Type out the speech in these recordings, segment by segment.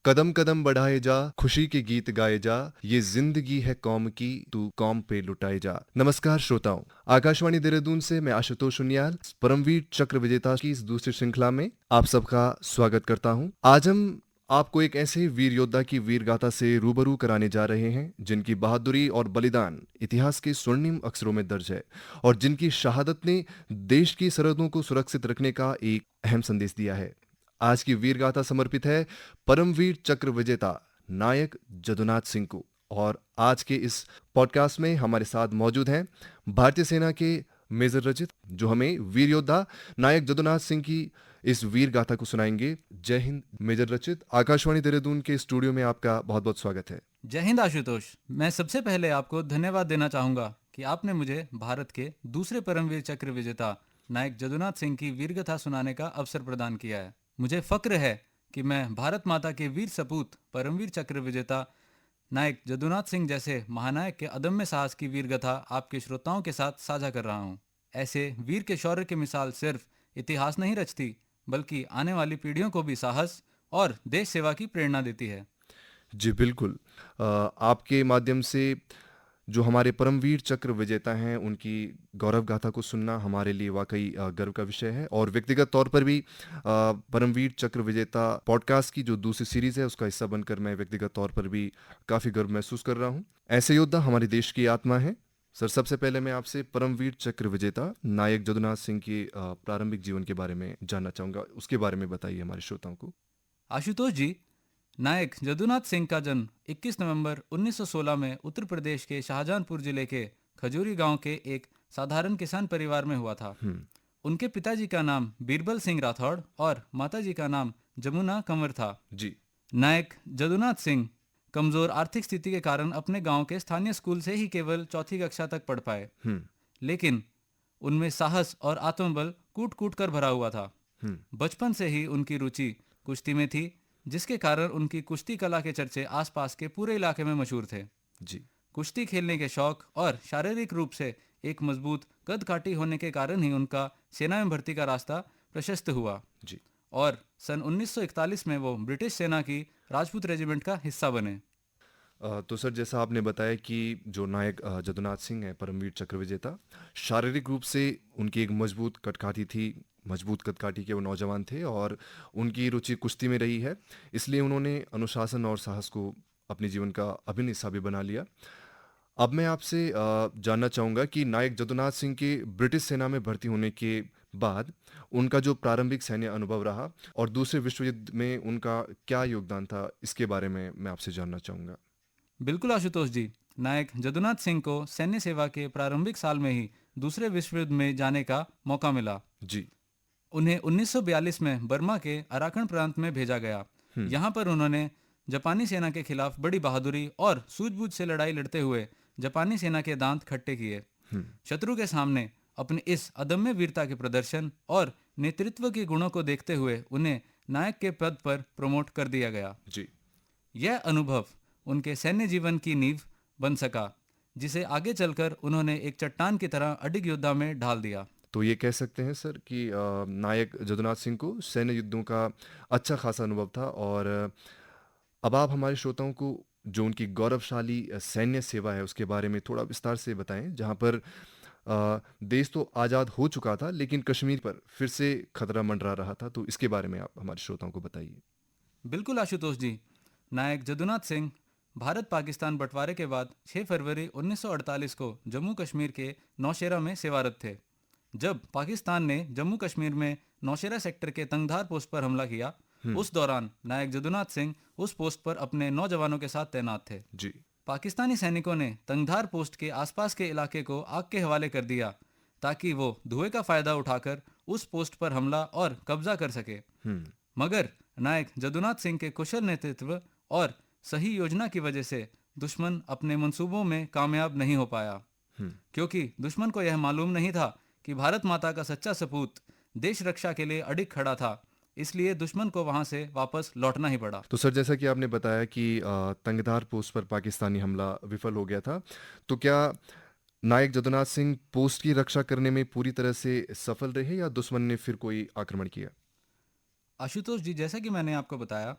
कदम कदम बढ़ाए जा, खुशी के गीत गाए जा, ये जिंदगी है कौम की, तू कौम पे लुटाए जा। नमस्कार श्रोताओं, आकाशवाणी देहरादून से मैं आशुतोष उनियाल परमवीर चक्र विजेता की इस दूसरी श्रृंखला में आप सबका स्वागत करता हूं। आज हम आपको एक ऐसे वीर योद्धा की वीर गाथा से रूबरू कराने जा रहे हैं जिनकी बहादुरी और बलिदान इतिहास के स्वर्णिम अक्षरों में दर्ज है और जिनकी शहादत ने देश की सरहदों को सुरक्षित रखने का एक अहम संदेश दिया है। आज की वीर गाथा समर्पित है परमवीर चक्र विजेता नायक जदुनाथ सिंह को। और आज के इस पॉडकास्ट में हमारे साथ मौजूद हैं भारतीय सेना के मेजर रचित, जो हमें वीर योद्धा नायक जदुनाथ सिंह की इस वीर गाथा को सुनाएंगे। जय हिंद मेजर रचित, आकाशवाणी देहरादून के स्टूडियो में आपका बहुत बहुत स्वागत है। जय हिंद आशुतोष। मैं सबसे पहले आपको धन्यवाद देना चाहूँगा कि आपने मुझे भारत के दूसरे परमवीर चक्र विजेता नायक जदुनाथ सिंह की वीरगाथा सुनाने का अवसर प्रदान किया है। मुझे फक्र है कि मैं भारत माता के वीर सपूत परमवीर चक्र विजेता नायक जदुनाथ सिंह जैसे महानायक के अदम्य साहस की वीरगाथा आपके श्रोताओं के साथ साझा कर रहा हूँ। ऐसे वीर के शौर्य की मिसाल सिर्फ इतिहास नहीं रचती, बल्कि आने वाली पीढ़ियों को भी साहस और देश सेवा की प्रेरणा देती है। जी बिल्कुल। आपके माध्यम से जो हमारे परमवीर चक्र विजेता हैं उनकी गौरव गाथा को सुनना हमारे लिए वाकई गर्व का विषय है। और व्यक्तिगत तौर पर भी परमवीर चक्र विजेता पॉडकास्ट की जो दूसरी सीरीज है उसका हिस्सा बनकर मैं व्यक्तिगत तौर पर भी काफ़ी गर्व महसूस कर रहा हूँ। ऐसे योद्धा हमारे देश की आत्मा है। सर, सबसे पहले मैं आपसे परमवीर चक्र विजेता नायक जदुनाथ सिंह के प्रारंभिक जीवन के बारे में जानना चाहूँगा। उसके बारे में बताइए हमारे श्रोताओं को। आशुतोष जी, नायक जदुनाथ सिंह का जन्म 21 नवंबर 1916 में उत्तर प्रदेश के शाहजहांपुर जिले के खजूरी गांव के एक साधारण किसान परिवार में हुआ था। हम्म। उनके पिताजी का नाम बीरबल सिंह राठौड़ और माताजी का नाम जमुना कंवर था। जी। नायक जदुनाथ सिंह कमजोर आर्थिक स्थिति के कारण अपने गांव के स्थानीय स्कूल से ही केवल चौथी कक्षा तक पढ़ पाए, हम्म। लेकिन उनमें साहस और आत्मबल कूट कूट कर भरा हुआ था। हम्म। बचपन से ही उनकी रुचि कुश्ती में थी, जिसके कारण उनकी कुश्ती कला के चर्चे आसपास के पूरे इलाके में मशहूर थे। जी। कुश्ती खेलने के शौक और शारीरिक रूप से एक मजबूत कद काठी होने के कारण ही उनका सेना में भर्ती का रास्ता प्रशस्त हुआ जी। और सन 1941 में वो ब्रिटिश सेना की राजपूत रेजिमेंट का हिस्सा बने। तो सर, जैसा आपने बताया कि जो नायक जदुनाथ सिंह है परमवीर चक्र विजेता, शारीरिक रूप से उनकी एक मजबूत कदकाठी थी। मजबूत कदकाठी के वो नौजवान थे और उनकी रुचि कुश्ती में रही है, इसलिए उन्होंने अनुशासन और साहस को अपने जीवन का अभिन्न हिस्सा भी बना लिया। अब मैं आपसे जानना चाहूँगा कि नायक जदुनाथ सिंह के ब्रिटिश सेना में भर्ती होने के बाद उनका जो प्रारंभिक सैन्य अनुभव रहा और दूसरे विश्व युद्ध में उनका क्या योगदान था, इसके बारे में मैं आपसे जानना चाहूँगा। बिल्कुल आशुतोष जी, नायक जदुनाथ सिंह को सैन्य सेवा के प्रारंभिक साल में ही दूसरे विश्व युद्ध में जाने का मौका मिला। जी। उन्हें 1942 में बर्मा के अराकन प्रांत में भेजा गया। हम्म। यहाँ पर उन्होंने जापानी सेना के खिलाफ बड़ी बहादुरी और सूझबूझ से लड़ाई लड़ते हुए जापानी सेना के दांत खट्टे किए। हम्म। शत्रु के सामने अपने इस अदम्य वीरता के प्रदर्शन और नेतृत्व के गुणों को देखते हुए उन्हें नायक के पद पर प्रमोट कर दिया गया। जी। यह अनुभव उनके सैन्य जीवन की नींव बन सका, जिसे आगे चलकर उन्होंने एक चट्टान की तरह अडिग योद्धा में ढाल दिया। तो ये कह सकते हैं सर कि नायक जदुनाथ सिंह को सैन्य युद्धों का अच्छा खासा अनुभव था। और अब आप हमारे श्रोताओं को जो उनकी गौरवशाली सैन्य सेवा है उसके बारे में थोड़ा विस्तार से बताएं, जहां पर देश तो आज़ाद हो चुका था लेकिन कश्मीर पर फिर से खतरा मंडरा रहा था। तो इसके बारे में आप हमारे श्रोताओं को बताइए। बिल्कुल आशुतोष जी, नायक जदुनाथ सिंह भारत पाकिस्तान बंटवारे के बाद 6 फरवरी 1948 को जम्मू कश्मीर के नौशेरा में सेवारत थे। जब पाकिस्तान ने जम्मू कश्मीर में नौशेरा सेक्टर के तंगधार पोस्ट पर हमला किया, हम्म। उस दौरान नायक जदुनाथ सिंह उस पोस्ट पर अपने नौजवानों के साथ तैनात थे। जी। पाकिस्तानी सैनिकों ने तंगधार पोस्ट के आसपास के इलाके को आग के हवाले कर दिया, ताकि वो धुएं का फायदा उठाकर उस पोस्ट पर हमला और कब्जा कर सके। हम्म। मगर नायक जदुनाथ सिंह के कुशल नेतृत्व और सही योजना की वजह से दुश्मन अपने मंसूबों में कामयाब नहीं हो पाया, हम्म। क्योंकि दुश्मन को यह मालूम नहीं था कि भारत माता का सच्चा सपूत देश रक्षा के लिए अडिग खड़ा था। इसलिए दुश्मन को वहां से वापस लौटना ही पड़ा। तो सर, जैसा कि आपने बताया कि तंगधार पोस्ट पर पाकिस्तानी हमला विफल हो गया था, तो क्या नायक जदुनाथ सिंह पोस्ट की रक्षा करने में पूरी तरह से सफल रहे या दुश्मन ने फिर कोई आक्रमण किया? आशुतोष जी, जैसा कि मैंने आपको बताया,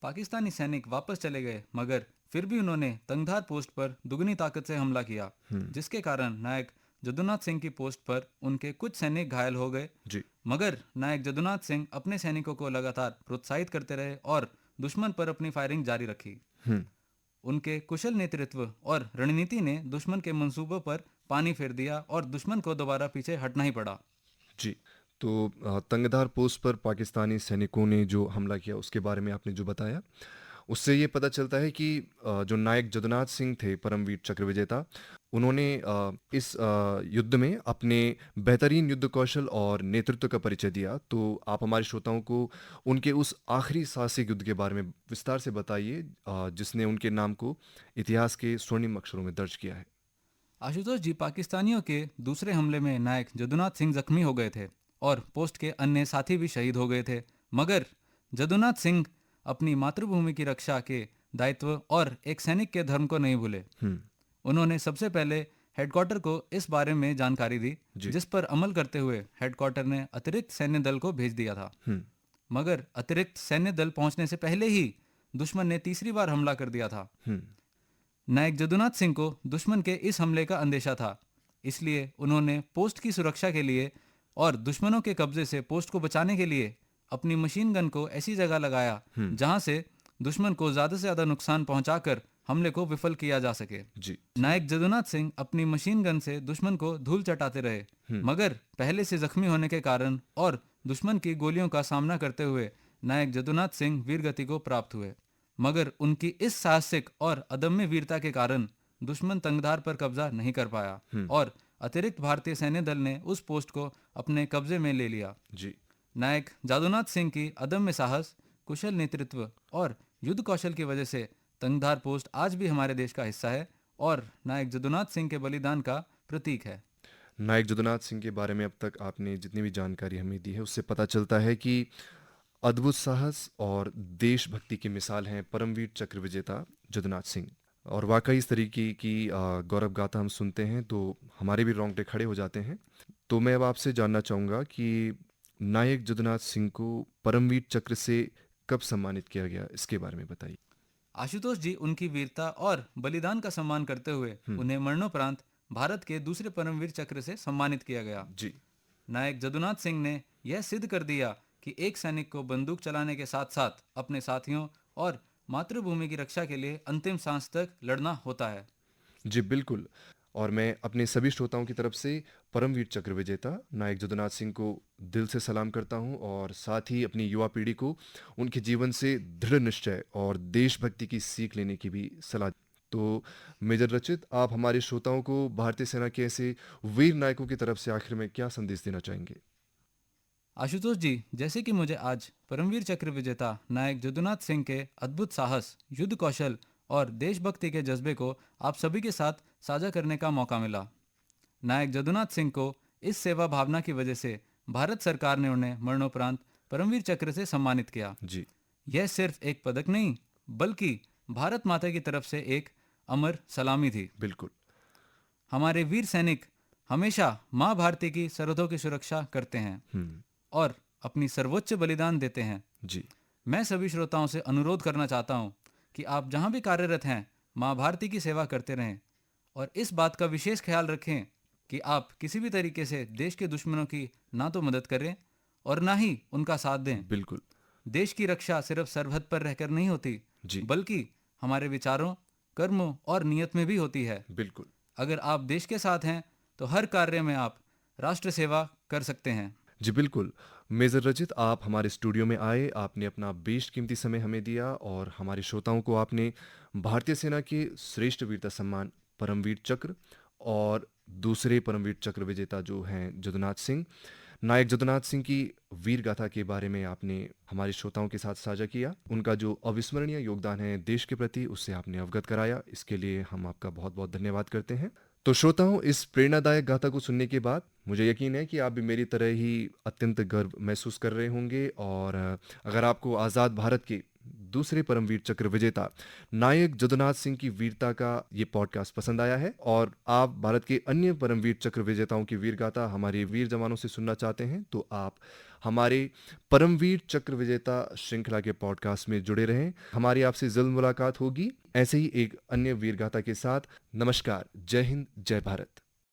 पाकिस्तानी सैनिक वापस चले गए, मगर फिर भी उन्होंने तंगधार पोस्ट पर दुगनी ताकत से हमला किया, जिसके कारण नायक जदुनाथ सिंह की पोस्ट पर उनके कुछ सैनिक घायल हो गए। जी। मगर नायक जदुनाथ सिंह अपने सैनिकों को लगातार प्रोत्साहित करते रहे और दुश्मन पर अपनी फायरिंग जारी रखी। हम्म। उनके कुशल नेतृत्व और रणनीति ने दुश्मन के मंसूबों पर पानी फेर दिया और दुश्मन को दोबारा पीछे हटना ही पड़ा। जी। तो तंगधार पोस्ट पर पाकिस्तानी सैनिकों ने जो हमला किया उसके बारे में आपने जो बताया, उससे ये पता चलता है कि जो नायक जदुनाथ सिंह थे, परमवीर चक्र विजेता, उन्होंने इस युद्ध में अपने बेहतरीन युद्ध कौशल और नेतृत्व का परिचय दिया। तो आप हमारे श्रोताओं को उनके उस आखिरी साहसिक युद्ध के बारे में विस्तार से बताइए, जिसने उनके नाम को इतिहास के स्वर्णिम अक्षरों में दर्ज किया है। आशुतोष जी, पाकिस्तानियों के दूसरे हमले में नायक जदुनाथ सिंह जख्मी हो गए थे और पोस्ट के अन्य साथी भी शहीद हो गए थे। मगर जदुनाथ सिंह अपनी मातृभूमि की रक्षा के दायित्व और एक सैनिक के धर्म को नहीं भूले। उन्होंने सबसे पहले हेडक्वार्टर को इस बारे में जानकारी दी, जिस पर अमल करते हुए हेडक्वार्टर ने अतिरिक्त सैन्य दल को भेज दिया था। मगर अतिरिक्त सैन्य दल पहुंचने से पहले ही दुश्मन ने तीसरी बार हमला कर दिया था। नायक जदुनाथ सिंह को दुश्मन के इस हमले का अंदेशा था, इसलिए उन्होंने पोस्ट की सुरक्षा के लिए और दुश्मनों के कब्जे से पोस्ट को बचाने के लिए अपनी मशीन गन को ऐसी जगह लगाया जहां से दुश्मन को ज्यादा से ज्यादा नुकसान पहुंचाकर हमले को विफल किया जा सके। जी। नायक जदुनाथ सिंह अपनी मशीन गन से दुश्मन को धूल चटाते रहे, मगर पहले से जख्मी होने के कारण और दुश्मन की गोलियों का सामना करते हुए नायक जदुनाथ सिंह वीरगति को प्राप्त हुए। मगर उनकी इस साहसिक और अदम्य वीरता के कारण दुश्मन तंगधार पर कब्जा नहीं कर पाया और अतिरिक्त भारतीय सैन्य दल ने उस पोस्ट को अपने कब्जे में ले लिया। जी। नायक जदुनाथ सिंह की अदम्य साहस, कुशल नेतृत्व और युद्ध कौशल की वजह से तंगधार पोस्ट आज भी हमारे देश का हिस्सा है और नायक जदुनाथ सिंह के बलिदान का प्रतीक है। नायक जदुनाथ सिंह के बारे में अब तक आपने जितनी भी जानकारी हमें दी है, उससे पता चलता है कि अद्भुत साहस और देशभक्ति की मिसाल हैं परमवीर चक्र विजेता जदुनाथ सिंह। और वाकई इस तरीके की गौरव गाथा हम सुनते हैं तो हमारे भी रोंगटे खड़े हो जाते हैं। तो मैं अब आपसे जानना चाहूँगा कि नायक जदुनाथ सिंह को परमवीर चक्र से कब सम्मानित किया गया, इसके बारे में बताइए। आशुतोष जी, उनकी वीरता और बलिदान का सम्मान करते हुए उन्हें मरणोपरांत भारत के दूसरे परमवीर चक्र से सम्मानित किया गया। जी। नायक जदुनाथ सिंह ने यह सिद्ध कर दिया कि एक सैनिक को बंदूक चलाने के साथ साथ अपने साथियों और मातृभूमि की रक्षा के लिए अंतिम सांस तक लड़ना होता है। जी बिल्कुल। और मैं अपने सभी श्रोताओं की तरफ से परमवीर चक्र विजेता नायक जदुनाथ सिंह को दिल से सलाम करता हूं और साथ ही अपनी युवा पीढ़ी को उनके जीवन से दृढ़ निश्चय और देशभक्ति की सीख लेने की भी सलाह। तो मेजर रचित, आप हमारे श्रोताओं को भारतीय सेना के ऐसे वीर नायकों की तरफ से आखिर में क्या संदेश देना चाहेंगे? आशुतोष जी, जैसे कि मुझे आज परमवीर चक्र विजेता नायक जदुनाथ सिंह के अद्भुत साहस, युद्ध कौशल और देशभक्ति के जज्बे को आप सभी के साथ साझा करने का मौका मिला। नायक जदुनाथ सिंह को इस सेवा भावना की वजह से भारत सरकार ने उन्हें मरणोपरांत परमवीर चक्र से सम्मानित किया। जी। यह सिर्फ एक पदक नहीं, बल्कि भारत माता की तरफ से एक अमर सलामी थी। बिल्कुल। हमारे वीर सैनिक हमेशा माँ भारती की सरहदों की सुरक्षा करते हैं और अपनी सर्वोच्च बलिदान देते हैं। जी। मैं सभी श्रोताओं से अनुरोध करना चाहता हूँ कि आप जहाँ भी कार्यरत हैं, माँ भारती की सेवा करते रहें और इस बात का विशेष ख्याल रखें कि आप किसी भी तरीके से देश के दुश्मनों की ना तो मदद करें और ना ही उनका साथ दें। बिल्कुल। देश की रक्षा सिर्फ सरहद पर रहकर नहीं होती, बल्कि हमारे विचारों, कर्मों और नियत में भी होती है। बिल्कुल। अगर आप देश के साथ हैं तो हर कार्य में आप राष्ट्र सेवा कर सकते हैं। जी बिल्कुल। मेजर रचित, आप हमारे स्टूडियो में आए, आपने अपना बेशकीमती समय हमें दिया और हमारे श्रोताओं को आपने भारतीय सेना के श्रेष्ठ वीरता सम्मान परमवीर चक्र और दूसरे परमवीर चक्र विजेता जो हैं जदुनाथ सिंह, नायक जदुनाथ सिंह की वीर गाथा के बारे में आपने हमारे श्रोताओं के साथ साझा किया। उनका जो अविस्मरणीय योगदान है देश के प्रति, उससे आपने अवगत कराया। इसके लिए हम आपका बहुत बहुत धन्यवाद करते हैं। तो श्रोताओं, इस प्रेरणादायक गाथा को सुनने के बाद मुझे यकीन है कि आप भी मेरी तरह ही अत्यंत गर्व महसूस कर रहे होंगे। और अगर आपको आज़ाद भारत के दूसरे परमवीर चक्र विजेता नायक जदुनाथ सिंह की वीरता का ये पॉडकास्ट पसंद आया है और आप भारत के अन्य परमवीर चक्र विजेताओं की वीर गाथा हमारे वीर जवानों से सुनना चाहते हैं, तो आप हमारे परमवीर चक्र विजेता श्रृंखला के पॉडकास्ट में जुड़े रहें। हमारी आपसे जल्द मुलाकात होगी ऐसे ही एक अन्य वीरगाथा के साथ। नमस्कार, जय हिंद, जय भारत।